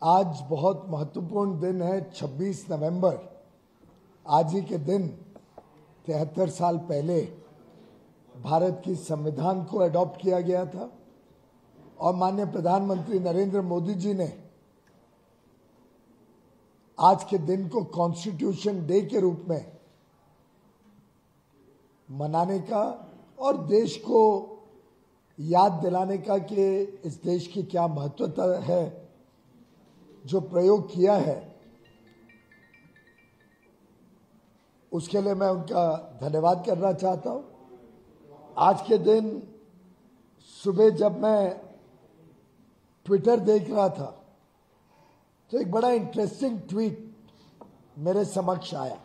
आज बहुत महत्वपूर्ण दिन है। 26 नवंबर, आज ही के दिन 73 साल पहले भारत की संविधान को अडॉप्ट किया गया था और माननीय प्रधानमंत्री नरेंद्र मोदी जी ने आज के दिन को कॉन्स्टिट्यूशन डे के रूप में मनाने का और देश को याद दिलाने का कि इस देश की क्या महत्वता है, जो प्रयोग किया है, उसके लिए मैं उनका धन्यवाद करना चाहता हूं। आज के दिन सुबह जब मैं ट्विटर देख रहा था तो एक बड़ा इंटरेस्टिंग ट्वीट मेरे समक्ष आया।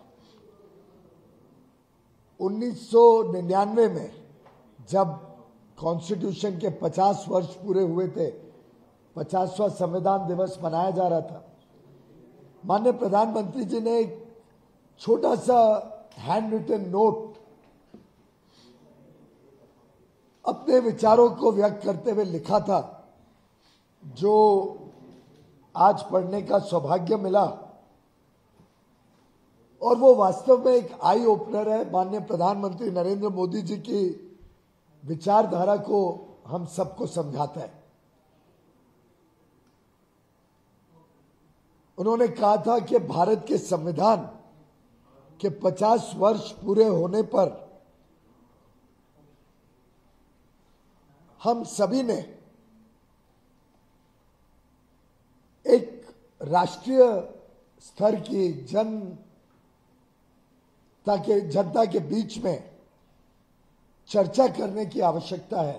1999 में जब कॉन्स्टिट्यूशन के 50 वर्ष पूरे हुए थे, 50वां संविधान दिवस मनाया जा रहा था, माननीय प्रधानमंत्री जी ने एक छोटा सा हैंड रिटन नोट अपने विचारों को व्यक्त करते हुए लिखा था, जो आज पढ़ने का सौभाग्य मिला और वो वास्तव में एक आई ओपनर है। माननीय प्रधानमंत्री नरेंद्र मोदी जी की विचारधारा को हम सबको समझाता है। उन्होंने कहा था कि भारत के संविधान के 50 वर्ष पूरे होने पर हम सभी ने एक राष्ट्रीय स्तर की जनता के बीच में चर्चा करने की आवश्यकता है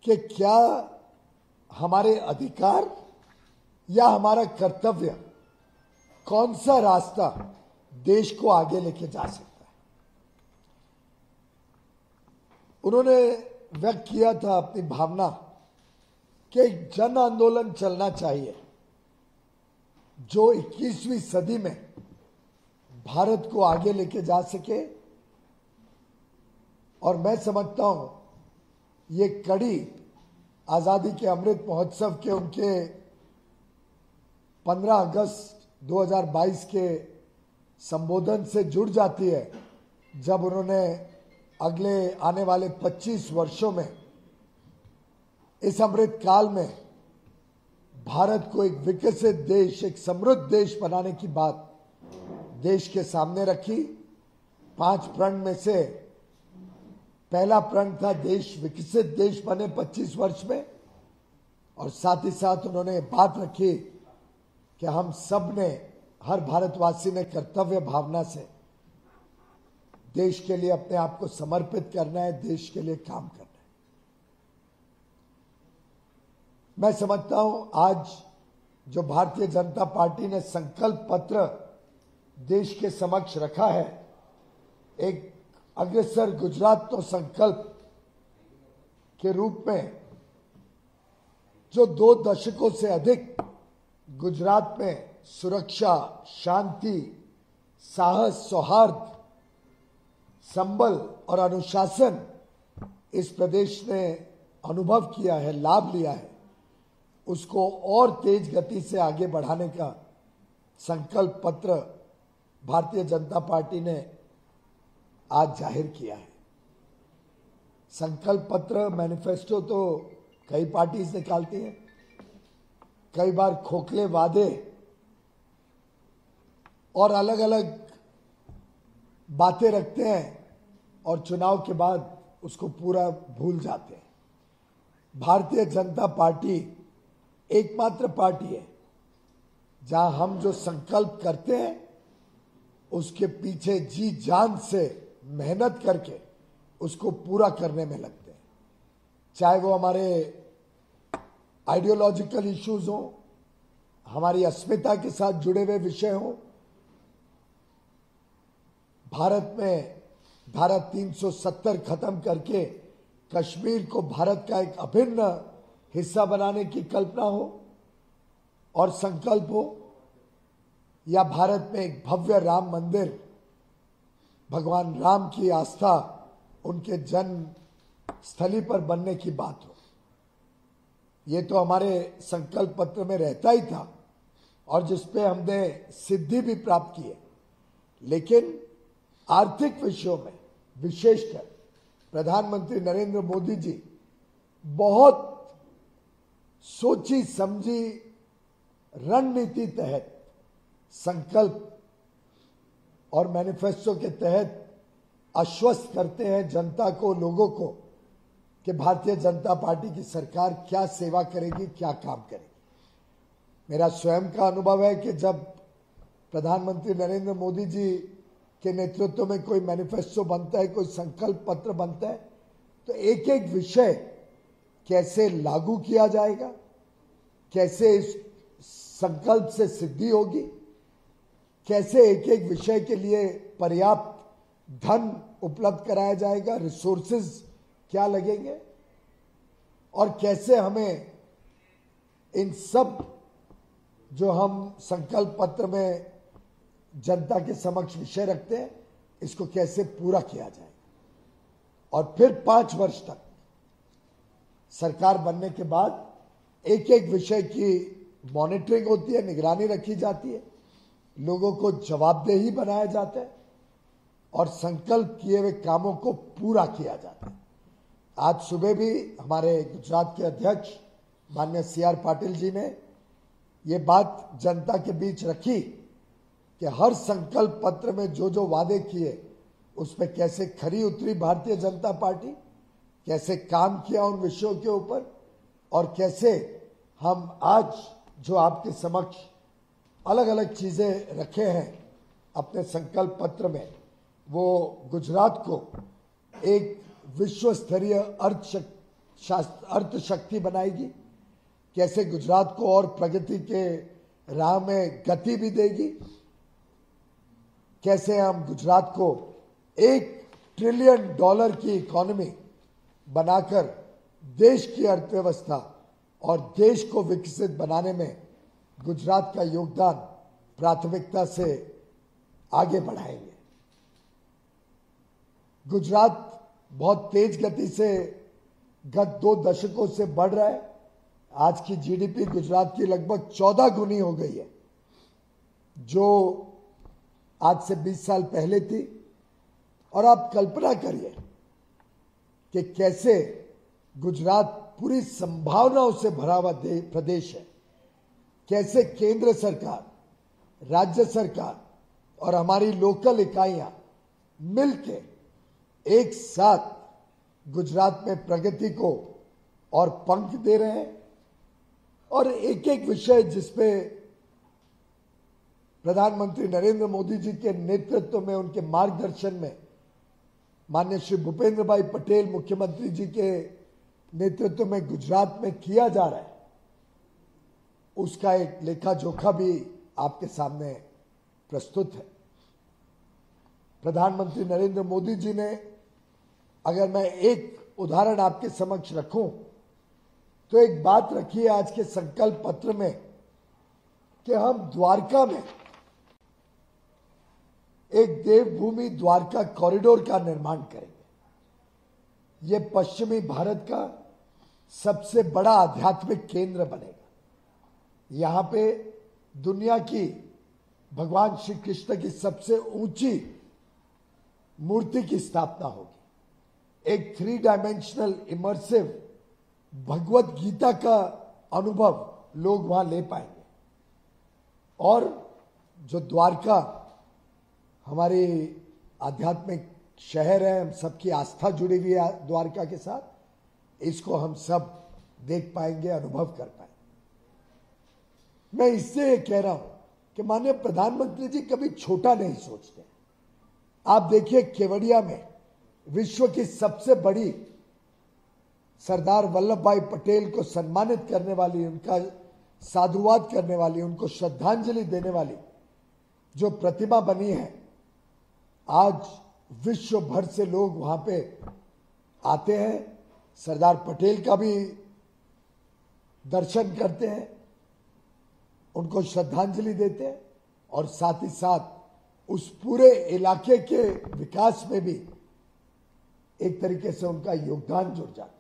कि क्या हमारे अधिकार या हमारा कर्तव्य, कौन सा रास्ता देश को आगे लेके जा सकता है। उन्होंने व्यक्त किया था अपनी भावना कि एक जन आंदोलन चलना चाहिए जो 21वीं सदी में भारत को आगे लेके जा सके। और मैं समझता हूं ये कड़ी आजादी के अमृत महोत्सव के उनके 15 अगस्त 2022 के संबोधन से जुड़ जाती है, जब उन्होंने अगले आने वाले 25 वर्षों में इस अमृत काल में भारत को एक विकसित देश, एक समृद्ध देश बनाने की बात देश के सामने रखी। 5 प्रण में से पहला प्रण था देश विकसित देश बने 25 वर्ष में, और साथ ही साथ उन्होंने बात रखी कि हम सब ने, हर भारतवासी ने कर्तव्य भावना से देश के लिए अपने आप को समर्पित करना है, देश के लिए काम करना है। मैं समझता हूं आज जो भारतीय जनता पार्टी ने संकल्प पत्र देश के समक्ष रखा है, एक अग्रसर गुजरात तो संकल्प के रूप में, जो 2 दशकों से अधिक गुजरात में सुरक्षा, शांति, साहस, सौहार्द, संबल और अनुशासन इस प्रदेश ने अनुभव किया है, लाभ लिया है, उसको और तेज गति से आगे बढ़ाने का संकल्प पत्र भारतीय जनता पार्टी ने आज जाहिर किया है। संकल्प पत्र, मैनिफेस्टो तो कई पार्टीज निकालती हैं, कई बार खोखले वादे और अलग अलग बातें रखते हैं और चुनाव के बाद उसको पूरा भूल जाते हैं। भारतीय जनता पार्टी एकमात्र पार्टी है जहां हम जो संकल्प करते हैं उसके पीछे जी जान से मेहनत करके उसको पूरा करने में लगते हैं, चाहे वो हमारे आइडियोलॉजिकल इश्यूज हों, हमारी अस्मिता के साथ जुड़े हुए विषय हों। भारत में धारा 370 खत्म करके कश्मीर को भारत का एक अभिन्न हिस्सा बनाने की कल्पना हो और संकल्प हो, या भारत में एक भव्य राम मंदिर, भगवान राम की आस्था उनके जन्म स्थली पर बनने की बात हो। ये तो हमारे संकल्प पत्र में रहता ही था और जिसपे हमने सिद्धि भी प्राप्त की है। लेकिन आर्थिक विषयों में विशेषकर प्रधानमंत्री नरेंद्र मोदी जी बहुत सोची समझी रणनीति तहत संकल्प और मैनिफेस्टो के तहत आश्वस्त करते हैं जनता को, लोगों को, कि भारतीय जनता पार्टी की सरकार क्या सेवा करेगी, क्या काम करेगी। मेरा स्वयं का अनुभव है कि जब प्रधानमंत्री नरेंद्र मोदी जी के नेतृत्व में कोई मैनिफेस्टो बनता है, कोई संकल्प पत्र बनता है, तो एक एक विषय कैसे लागू किया जाएगा, कैसे इस संकल्प से सिद्धि होगी, कैसे एक एक विषय के लिए पर्याप्त धन उपलब्ध कराया जाएगा, रिसोर्सेज क्या लगेंगे, और कैसे हमें इन सब जो हम संकल्प पत्र में जनता के समक्ष विषय रखते हैं, इसको कैसे पूरा किया जाएगा। और फिर 5 वर्ष तक सरकार बनने के बाद एक एक विषय की मॉनिटरिंग होती है, निगरानी रखी जाती है, लोगों को जवाबदेही बनाया जाता है और संकल्प किए हुए कामों को पूरा किया जाता है। आज सुबह भी हमारे गुजरात के अध्यक्ष माननीय CR पाटिल जी ने ये बात जनता के बीच रखी कि हर संकल्प पत्र में जो जो वादे किए उस पर कैसे खरी उतरी भारतीय जनता पार्टी, कैसे काम किया उन विषयों के ऊपर, और कैसे हम आज जो आपके समक्ष अलग अलग चीजें रखे हैं अपने संकल्प पत्र में, वो गुजरात को एक विश्व स्तरीय अर्थशक्ति बनाएगी, कैसे गुजरात को और प्रगति के राह में गति भी देगी, कैसे हम गुजरात को $1 ट्रिलियन की इकोनॉमी बनाकर देश की अर्थव्यवस्था और देश को विकसित बनाने में गुजरात का योगदान प्राथमिकता से आगे बढ़ाएंगे। गुजरात बहुत तेज गति से गत 2 दशकों से बढ़ रहा है। आज की GDP गुजरात की लगभग 14 गुनी हो गई है, जो आज से 20 साल पहले थी। और आप कल्पना करिए कि कैसे गुजरात पूरी संभावनाओं से भरा हुआ प्रदेश है, कैसे केंद्र सरकार, राज्य सरकार और हमारी लोकल इकाइयां मिलके एक साथ गुजरात में प्रगति को और पंख दे रहे हैं। और एक एक विषय जिसपे प्रधानमंत्री नरेंद्र मोदी जी के नेतृत्व में, उनके मार्गदर्शन में माननीय श्री भूपेंद्र भाई पटेल मुख्यमंत्री जी के नेतृत्व में गुजरात में किया जा रहा है, उसका एक लेखा जोखा भी आपके सामने प्रस्तुत है। प्रधानमंत्री नरेंद्र मोदी जी ने, अगर मैं एक उदाहरण आपके समक्ष रखूं, तो एक बात रखी है आज के संकल्प पत्र में कि हम द्वारका में एक देवभूमि द्वारका कॉरिडोर का निर्माण करेंगे। यह पश्चिमी भारत का सबसे बड़ा आध्यात्मिक केंद्र बनेगा। यहां पे दुनिया की भगवान श्री कृष्ण की सबसे ऊंची मूर्ति की स्थापना होगी। एक 3 डायमेंशनल इमर्सिव भगवत गीता का अनुभव लोग वहां ले पाएंगे। और जो द्वारका हमारी आध्यात्मिक शहर है, हम सबकी आस्था जुड़ी हुई है द्वारका के साथ, इसको हम सब देख पाएंगे, अनुभव कर पाएंगे। मैं इससे ये कह रहा हूं कि माननीय प्रधानमंत्री जी कभी छोटा नहीं सोचते। आप देखिए केवड़िया में विश्व की सबसे बड़ी सरदार वल्लभ भाई पटेल को सम्मानित करने वाली, उनका साधुवाद करने वाली, उनको श्रद्धांजलि देने वाली जो प्रतिमा बनी है, आज विश्व भर से लोग वहां पे आते हैं, सरदार पटेल का भी दर्शन करते हैं, उनको श्रद्धांजलि देते हैं और साथ ही साथ उस पूरे इलाके के विकास में भी एक तरीके से उनका योगदान जुड़ जाता है।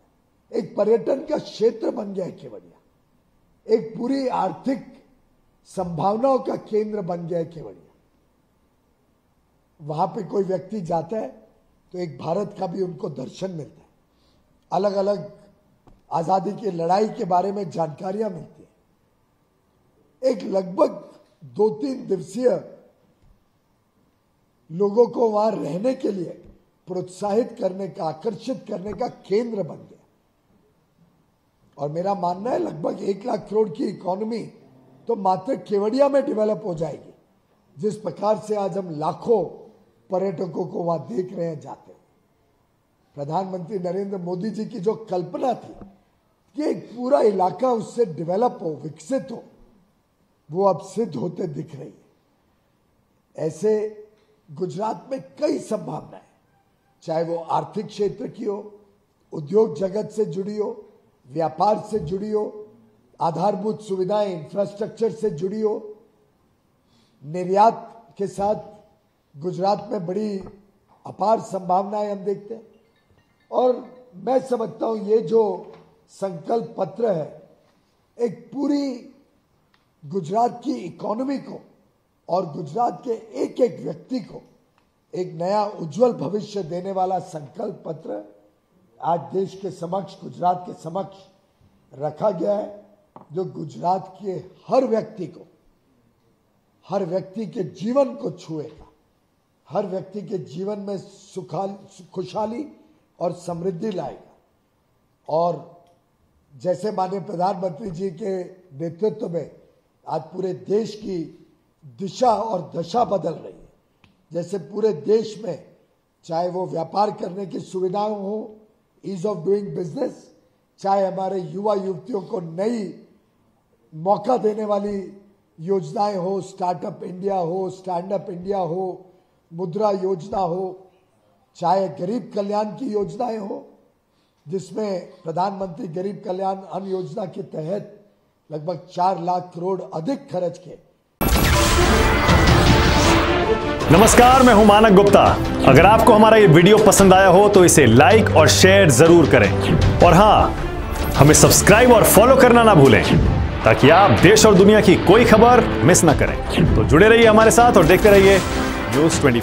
एक पर्यटन का क्षेत्र बन गया है केवड़िया। एक पूरी आर्थिक संभावनाओं का केंद्र बन गया है केवड़िया। वहां पे कोई व्यक्ति जाता है तो एक भारत का भी उनको दर्शन मिलता है, अलग अलग आजादी की लड़ाई के बारे में जानकारियां मिलती है। एक लगभग 2-3 दिवसीय लोगों को वहां रहने के लिए प्रोत्साहित करने का, आकर्षित करने का केंद्र बन गया। और मेरा मानना है लगभग 1 लाख करोड़ की इकोनॉमी तो मात्र केवड़िया में डेवलप हो जाएगी, जिस प्रकार से आज हम लाखों पर्यटकों को वहां देख रहे हैं जाते हुए। प्रधानमंत्री नरेंद्र मोदी जी की जो कल्पना थी कि एक पूरा इलाका उससे डेवलप हो, विकसित हो, वो अब सिद्ध होते दिख रही है। ऐसे गुजरात में कई संभावनाएं, चाहे वो आर्थिक क्षेत्र की हो, उद्योग जगत से जुड़ी हो, व्यापार से जुड़ी हो, आधारभूत सुविधाएं, इंफ्रास्ट्रक्चर से जुड़ी हो, निर्यात के साथ गुजरात में बड़ी अपार संभावनाएं हम देखते हैं। और मैं समझता हूं ये जो संकल्प पत्र है, एक पूरी गुजरात की इकोनॉमी को और गुजरात के एक एक व्यक्ति को एक नया उज्जवल भविष्य देने वाला संकल्प पत्र आज देश के समक्ष, गुजरात के समक्ष रखा गया है, जो गुजरात के हर व्यक्ति को, हर व्यक्ति के जीवन को छुएगा, हर व्यक्ति के जीवन में खुशहाली और समृद्धि लाएगा। और जैसे माननीय प्रधानमंत्री जी के नेतृत्व में आज पूरे देश की दिशा और दशा बदल रही है। जैसे पूरे देश में चाहे वो व्यापार करने की सुविधाएं हो, ईज ऑफ डूइंग बिजनेस, चाहे हमारे युवा युवतियों को नई मौका देने वाली योजनाएं हो, स्टार्टअप इंडिया हो, स्टैंड अप इंडिया हो, मुद्रा योजना हो, चाहे गरीब कल्याण की योजनाएं हो, जिसमें प्रधानमंत्री गरीब कल्याण अन्न योजना के तहत लगभग 4 लाख करोड़ अधिक खर्च किए। नमस्कार, मैं हूं मानक गुप्ता। अगर आपको हमारा ये वीडियो पसंद आया हो तो इसे लाइक और शेयर जरूर करें, और हां, हमें सब्सक्राइब और फॉलो करना ना भूलें ताकि आप देश और दुनिया की कोई खबर मिस ना करें। तो जुड़े रहिए हमारे साथ और देखते रहिए न्यूज़ 24।